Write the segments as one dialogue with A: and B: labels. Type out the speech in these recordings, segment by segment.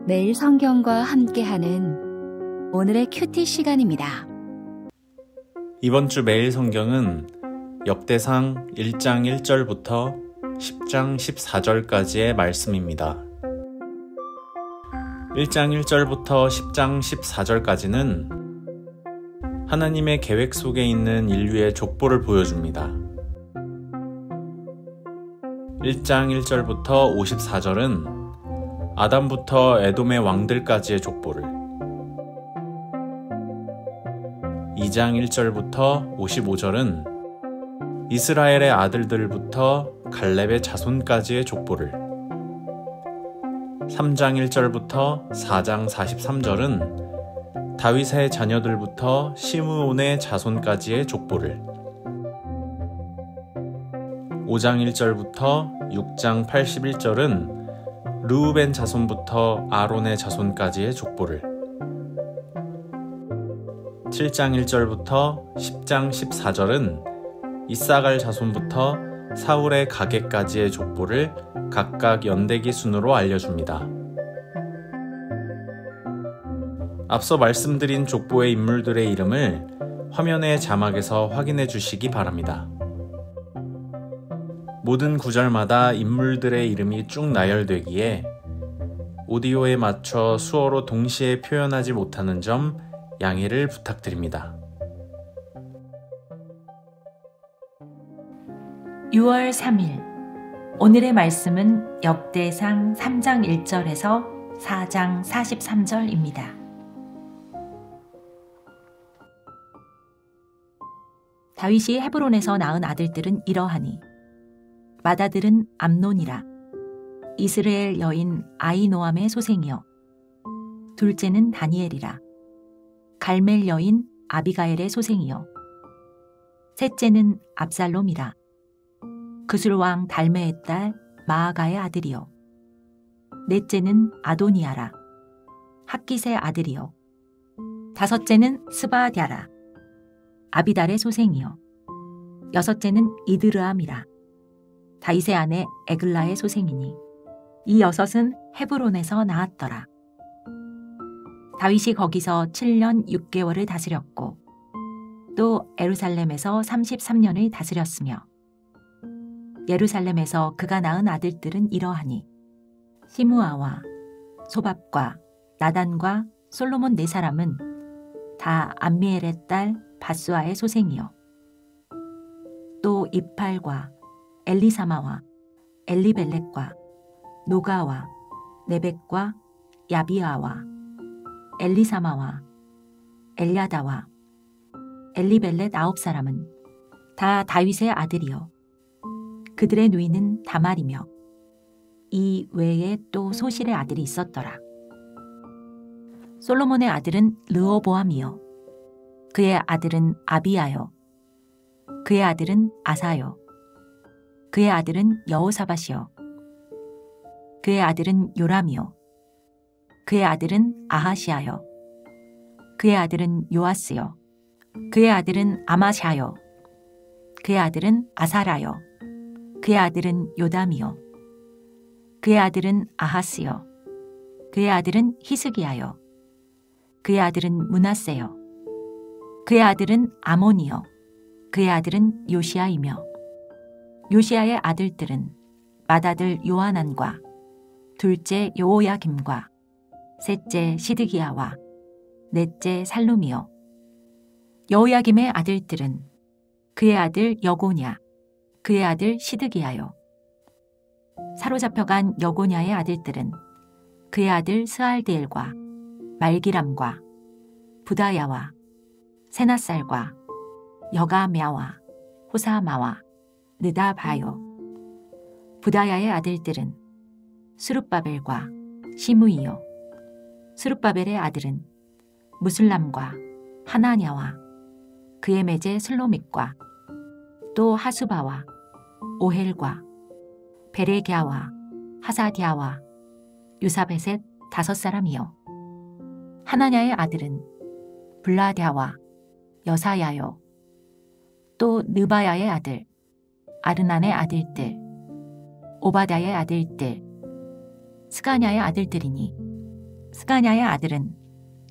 A: 매일 성경과 함께하는 오늘의 큐티 시간입니다.
B: 이번 주 매일 성경은 역대상 1장 1절부터 10장 14절까지의 말씀입니다. 1장 1절부터 10장 14절까지는 하나님의 계획 속에 있는 인류의 족보를 보여줍니다. 1장 1절부터 54절은 아담부터 에돔의 왕들까지의 족보를, 2장 1절부터 55절은 이스라엘의 아들들부터 갈렙의 자손까지의 족보를, 3장 1절부터 4장 43절은 다윗의 자녀들부터 시므온의 자손까지의 족보를, 5장 1절부터 6장 81절은 르우벤 자손부터 아론의 자손까지의 족보를, 7장 1절부터 10장 14절은 이사갈 자손부터 사울의 가게까지의 족보를 각각 연대기 순으로 알려줍니다. 앞서 말씀드린 족보의 인물들의 이름을 화면의 자막에서 확인해 주시기 바랍니다. 모든 구절마다 인물들의 이름이 쭉 나열되기에 오디오에 맞춰 수어로 동시에 표현하지 못하는 점 양해를 부탁드립니다.
C: 6월 3일 오늘의 말씀은 역대상 3장 1절에서 4장 43절입니다. 다윗이 헤브론에서 낳은 아들들은 이러하니 맏아들은 암논이라. 이스라엘 여인 아히노암의 소생이요 둘째는 다니엘이라. 갈멜 여인 아비가엘의 소생이요 셋째는 압살롬이라. 그술왕 달메의 딸 마아가의 아들이요 넷째는 아도니아라. 학깃의 아들이요 다섯째는 스바랴라. 아비달의 소생이요 여섯째는 이드르암이라. 다윗의 아내 에글라의 소생이니 이 여섯은 헤브론에서 나았더라. 다윗이 거기서 7년 6개월을 다스렸고 또 예루살렘에서 33년을 다스렸으며 예루살렘에서 그가 낳은 아들들은 이러하니 시므아와 소밥과 나단과 솔로몬 네 사람은 다 암미엘의 딸 바수아의 소생이요 또 입팔과 엘리사마와 엘리벨렉과 노가와 네벡과 야비아와 엘리사마와 엘야다와 엘리벨렛 9사람은 다 다윗의 아들이요 그들의 누이는 다말이며 이 외에 또 소실의 아들이 있었더라. 솔로몬의 아들은 르호보암이요 그의 아들은 아비야요 그의 아들은 아사요 그의 아들은 여호사밧이요 그의 아들은 요람이요 그의 아들은 아하시아요 그의 아들은 요아스요 그의 아들은 아마샤요 그의 아들은 아사라요 그의 아들은 요담이요 그의 아들은 아하스요 그의 아들은 히스기야요 그의 아들은 므낫세요 그의 아들은 아몬이요 그의 아들은 요시야이며 요시야의 아들들은 맏아들 요하난과 둘째 여호야김과 셋째 시드기야와 넷째 살룸이요 여호야김의 아들들은 그의 아들 여고냐 그의 아들 시드기야요 사로잡혀간 여고냐의 아들들은 그의 아들 스알디엘과 말기람과 부다야와 세나살과 여가мя와 호사마와 느다바요 부다야의 아들들은 스룹바벨과 시므이요 스룹바벨의 아들은 무슬람과 하나냐와 그의 매제 슬로믹과 또 하수바와 오헬과 베레갸와 하사디아와 유사베셋 5사람이요 하나냐의 아들은 블라랴와 여사야요 또 느바야의 아들 아르난의 아들들 오바다의 아들들 스가냐의 아들들이니 스가냐의 아들은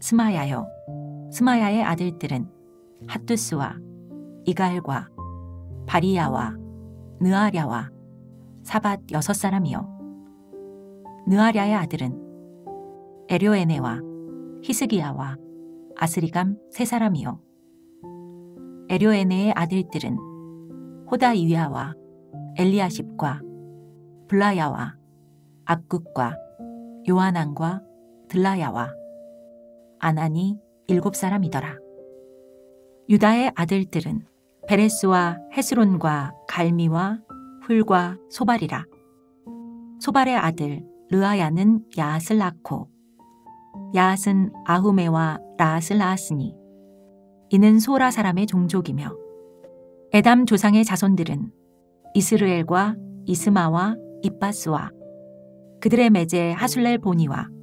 C: 스마야요. 스마야의 아들들은 핫두스와 이갈과 바리야와 느아랴와 사밧 6사람이요. 느아랴의 아들은 에료에네와 히스기야와 아스리감 3사람이요. 에료에네의 아들들은 호다이위아와 엘리아십과 블라야와 압국과 요하난과 들라야와 아나니 7사람이더라. 유다의 아들들은 베레스와 헤스론과 갈미와 훌과 소발이라. 소발의 아들 르아야는 야앗을 낳고 야앗은 아후메와 라앗을 낳았으니 이는 소라 사람의 종족이며 에담 조상의 자손들은 이스르엘과 이스마와 입바스와 그들의 매제 하술렐 보니와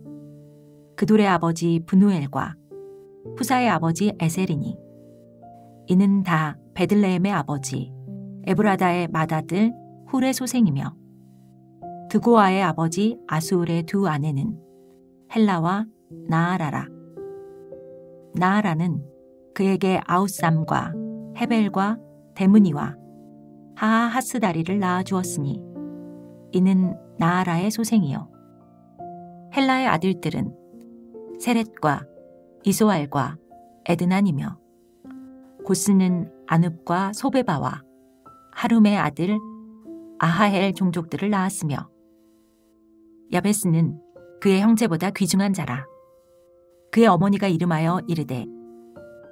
C: 그돌의 아버지 브누엘과 후사의 아버지 에셀이니 이는 다 베들레헴의 아버지 에브라다의 맏아들 훌의 소생이며 드고아의 아버지 아수울의 두 아내는 헬라와 나아라라. 나아라는 그에게 아웃삼과 헤벨과 데므니와 하하하스다리를 낳아주었으니 이는 나아라의 소생이요. 헬라의 아들들은 세렛과 이소알과 에드난이며 고스는 아눕과 소베바와 하룸의 아들 아하헬 종족들을 낳았으며 야베스는 그의 형제보다 귀중한 자라. 그의 어머니가 이름하여 이르되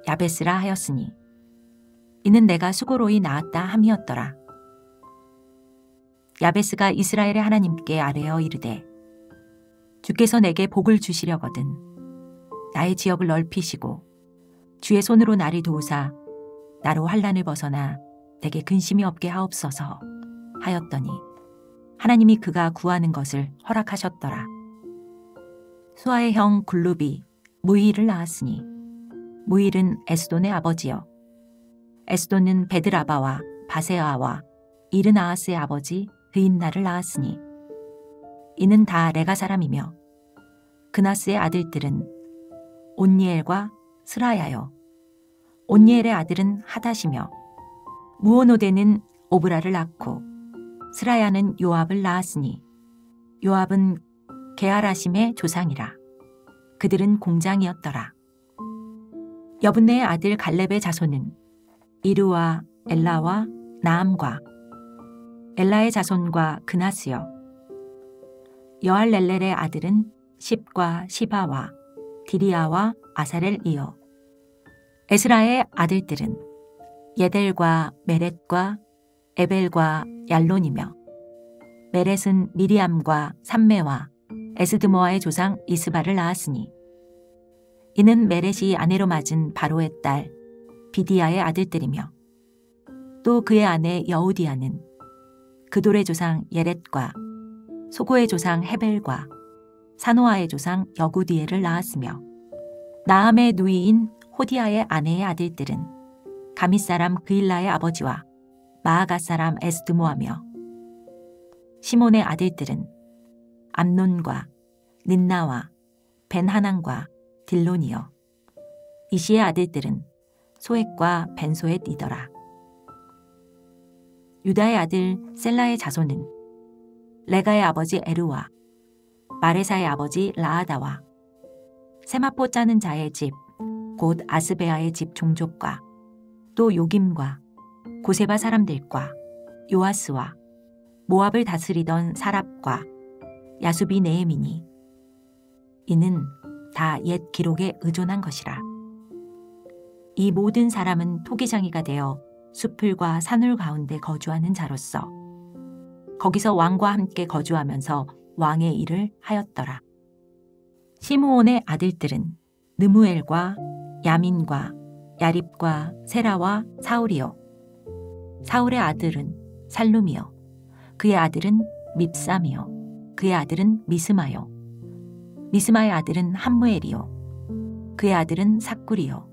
C: 야베스라 하였으니 이는 내가 수고로이 낳았다 함이었더라. 야베스가 이스라엘의 하나님께 아뢰어 이르되 주께서 내게 복을 주시려거든 나의 지역을 넓히시고 주의 손으로 나를 도우사 나로 환난을 벗어나 내게 근심이 없게 하옵소서 하였더니 하나님이 그가 구하는 것을 허락하셨더라. 수아의 형 굴룹이 무일을 낳았으니 무일은 에스돈의 아버지요. 에스돈은 베드라바와 바세아와 이르나아스의 아버지 드인나를 낳았으니 이는 다 레가 사람이며 그나스의 아들들은 온니엘과 스라야요. 온니엘의 아들은 하닷이며 무오노데는 오브라를 낳고 스라야는 요압을 낳았으니 요압은 게하라심의 조상이라. 그들은 공장이었더라. 여분네의 아들 갈렙의 자손은 이르와 엘라와 나암과 엘라의 자손과 그나스요. 여할렐렐의 아들은 십과 시바와 디리아와 아사렐이요. 에스라의 아들들은 예델과 메렛과 에벨과 얄론이며 메렛은 미리암과 삼메와 에스드모아의 조상 이스바를 낳았으니 이는 메렛이 아내로 맞은 바로의 딸 비디아의 아들들이며 또 그의 아내 여우디아는 그돌의 조상 예렛과 소고의 조상 헤벨과 사노아의 조상 여구디엘을 낳았으며 나함의 누이인 호디아의 아내의 아들들은 가밋 사람 그일라의 아버지와 마아가 사람 에스드모하며 시몬의 아들들은 암논과 닌나와 벤하난과 딜론이요. 이시의 아들들은 소엣과 벤소엣이더라. 유다의 아들 셀라의 자손은 레가의 아버지 에르와 마레사의 아버지 라아다와 세마포 짜는 자의 집 곧 아스베아의 집 종족과 또 요김과 고세바 사람들과 요아스와 모압을 다스리던 사랍과 야수비 네헤미니 이는 다 옛 기록에 의존한 것이라. 이 모든 사람은 토기장이가 되어 수풀과 산울 가운데 거주하는 자로서 거기서 왕과 함께 거주하면서 왕의 일을 하였더라. 시므온의 아들들은 느무엘과 야민과 야립과 세라와 사울이요. 사울의 아들은 살룸이요. 그의 아들은 밉삼이요. 그의 아들은 미스마요. 미스마의 아들은 함무엘이요. 그의 아들은 삭굴이요.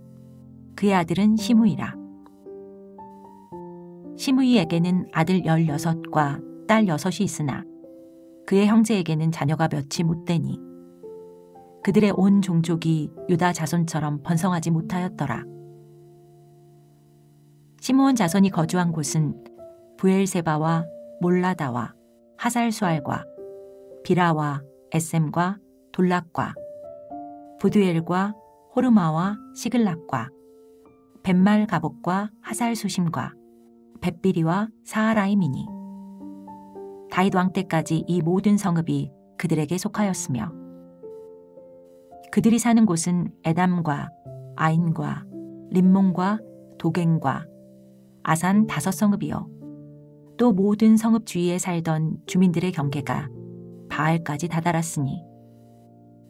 C: 그의 아들은 시므이라. 시므이에게는 아들 16과 딸 6이 있으나 그의 형제에게는 자녀가 몇이 못 되니 그들의 온 종족이 유다 자손처럼 번성하지 못하였더라. 시므온 자손이 거주한 곳은 브엘세바와 몰라다와 하살수알과 비라와 에셈과 돌락과 부두엘과 호르마와 시글락과 벳말 가복과 하살수심과 벳비리와 사하라임이니 다윗 왕 때까지 이 모든 성읍이 그들에게 속하였으며 그들이 사는 곳은 에담과 아인과 림몬과 도갱과 아산 5성읍이요 또 모든 성읍 주위에 살던 주민들의 경계가 바알까지 다다랐으니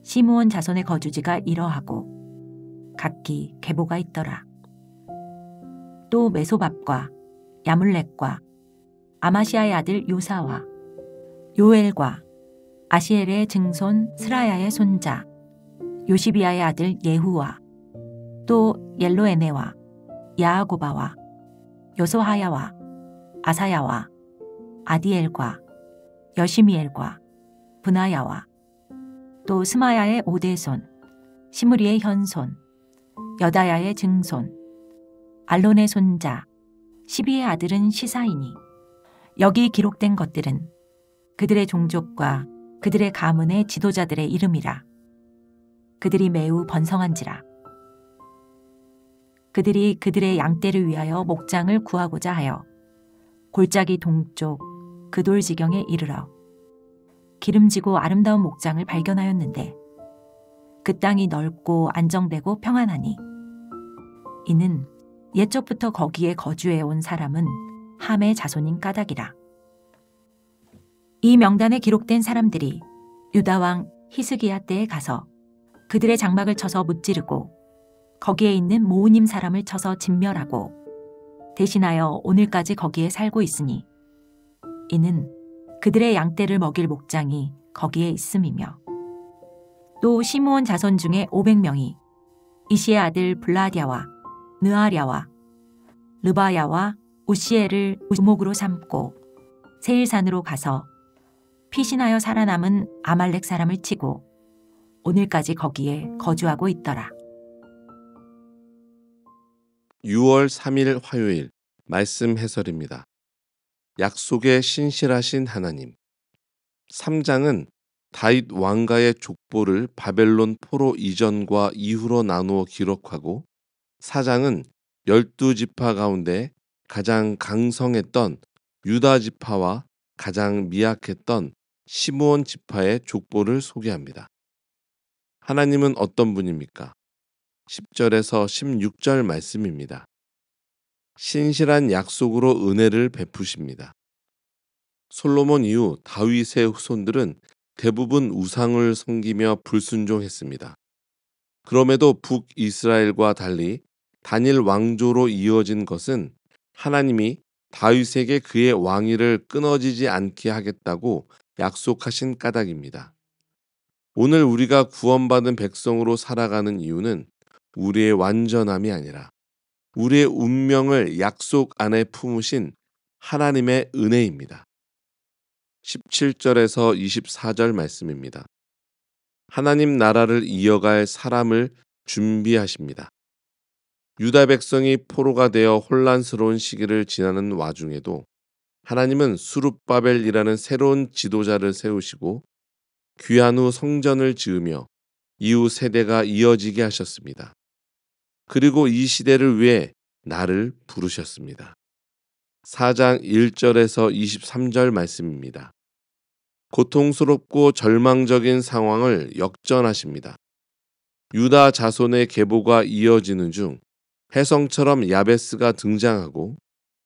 C: 시므온 자손의 거주지가 이러하고 각기 계보가 있더라. 또 메소밥과 야물렉과 아마시아의 아들 요사와 요엘과 아시엘의 증손 스라야의 손자 요시비아의 아들 예후와 또 옐로에네와 야아고바와 여소하야와 아사야와 아디엘과 여시미엘과 브나야와 또 스마야의 오대손 시므리의 현손 여다야의 증손 알론의 손자 시비의 아들은 시사이니 여기 기록된 것들은 그들의 종족과 그들의 가문의 지도자들의 이름이라. 그들이 매우 번성한지라. 그들이 그들의 양떼를 위하여 목장을 구하고자 하여 골짜기 동쪽 그돌지경에 이르러 기름지고 아름다운 목장을 발견하였는데 그 땅이 넓고 안정되고 평안하니 이는 옛적부터 거기에 거주해온 사람은 함의 자손인 까닭이라. 이 명단에 기록된 사람들이 유다 왕 히스기야 때에 가서 그들의 장막을 쳐서 무찌르고 거기에 있는 모우님 사람을 쳐서 진멸하고 대신하여 오늘까지 거기에 살고 있으니 이는 그들의 양떼를 먹일 목장이 거기에 있음이며 또 시므온 자손 중에 500명이 이시의 아들 블라디아와 느아랴와 르바야와 우시엘을 우목으로 삼고 세일산으로 가서 피신하여 살아남은 아말렉 사람을 치고 오늘까지 거기에 거주하고 있더라.
D: 6월 3일 화요일 말씀 해설입니다. 약속에 신실하신 하나님. 3장은 다윗 왕가의 족보를 바벨론 포로 이전과 이후로 나누어 기록하고 4장은 12지파 가운데 가장 강성했던 유다 지파와 가장 미약했던 시므온 지파의 족보를 소개합니다. 하나님은 어떤 분입니까? 10절에서 16절 말씀입니다. 신실한 약속으로 은혜를 베푸십니다. 솔로몬 이후 다윗의 후손들은 대부분 우상을 섬기며 불순종했습니다. 그럼에도 북이스라엘과 달리 단일 왕조로 이어진 것은 하나님이 다윗에게 그의 왕위를 끊어지지 않게 하겠다고 약속하신 까닭입니다. 오늘 우리가 구원받은 백성으로 살아가는 이유는 우리의 완전함이 아니라 우리의 운명을 약속 안에 품으신 하나님의 은혜입니다. 17절에서 24절 말씀입니다. 하나님 나라를 이어갈 사람을 준비하십니다. 유다 백성이 포로가 되어 혼란스러운 시기를 지나는 와중에도 하나님은 수룹바벨이라는 새로운 지도자를 세우시고 귀한 후 성전을 지으며 이후 세대가 이어지게 하셨습니다. 그리고 이 시대를 위해 나를 부르셨습니다. 4장 1절에서 23절 말씀입니다. 고통스럽고 절망적인 상황을 역전하십니다. 유다 자손의 계보가 이어지는 중 혜성처럼 야베스가 등장하고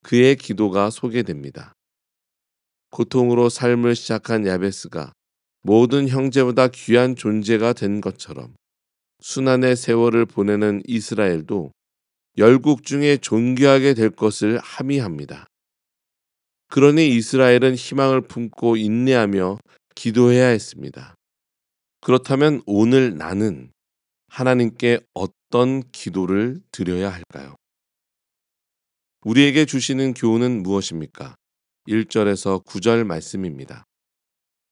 D: 그의 기도가 소개됩니다. 고통으로 삶을 시작한 야베스가 모든 형제보다 귀한 존재가 된 것처럼 순환의 세월을 보내는 이스라엘도 열국 중에 존귀하게 될 것을 함의합니다. 그러니 이스라엘은 희망을 품고 인내하며 기도해야 했습니다. 그렇다면 오늘 나는 하나님께 어떤 기도를 드려야 할까요? 우리에게 주시는 교훈은 무엇입니까? 1절에서 9절 말씀입니다.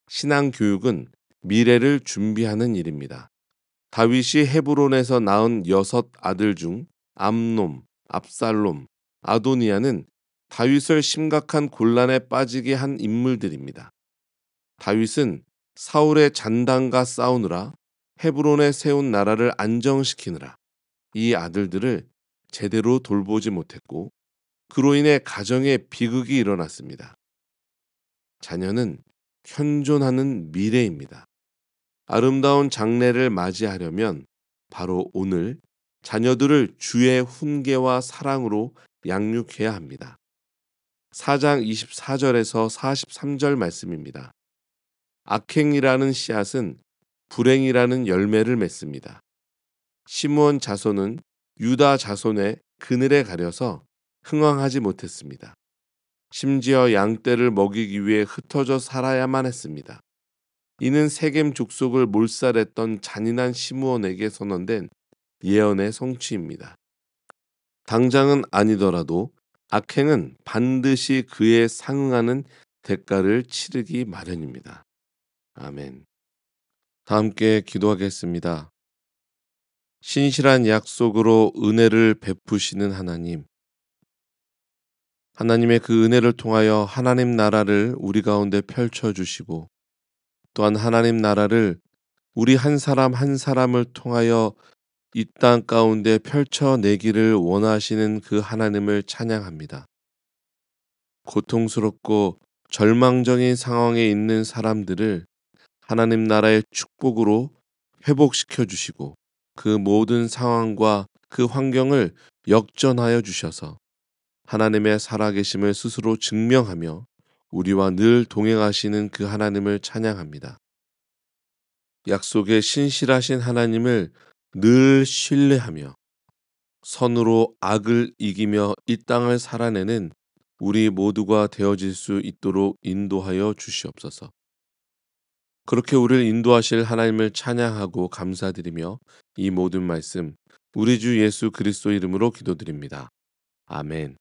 D: 신앙 교육은 미래를 준비하는 일입니다. 다윗이 헤브론에서 낳은 6 아들 중 암놈, 압살롬, 아도니아는 다윗을 심각한 곤란에 빠지게 한 인물들입니다. 다윗은 사울의 잔당과 싸우느라 헤브론에 세운 나라를 안정시키느라 이 아들들을 제대로 돌보지 못했고 그로 인해 가정에 비극이 일어났습니다. 자녀는 현존하는 미래입니다. 아름다운 장래를 맞이하려면 바로 오늘 자녀들을 주의 훈계와 사랑으로 양육해야 합니다. 4장 24절에서 43절 말씀입니다. 악행이라는 씨앗은 불행이라는 열매를 맺습니다. 시므온 자손은 유다 자손의 그늘에 가려서 흥왕하지 못했습니다. 심지어 양떼를 먹이기 위해 흩어져 살아야만 했습니다. 이는 세겜 족속을 몰살했던 잔인한 시므온에게 선언된 예언의 성취입니다. 당장은 아니더라도 악행은 반드시 그에 상응하는 대가를 치르기 마련입니다. 아멘. 다 함께 기도하겠습니다. 신실한 약속으로 은혜를 베푸시는 하나님, 하나님의 그 은혜를 통하여 하나님 나라를 우리 가운데 펼쳐주시고 또한 하나님 나라를 우리 한 사람 한 사람을 통하여 이 땅 가운데 펼쳐내기를 원하시는 그 하나님을 찬양합니다. 고통스럽고 절망적인 상황에 있는 사람들을 하나님 나라의 축복으로 회복시켜 주시고 그 모든 상황과 그 환경을 역전하여 주셔서 하나님의 살아계심을 스스로 증명하며 우리와 늘 동행하시는 그 하나님을 찬양합니다. 약속에 신실하신 하나님을 늘 신뢰하며 선으로 악을 이기며 이 땅을 살아내는 우리 모두가 되어질 수 있도록 인도하여 주시옵소서. 그렇게 우리를 인도하실 하나님을 찬양하고 감사드리며 이 모든 말씀 우리 주 예수 그리스도 이름으로 기도드립니다. 아멘.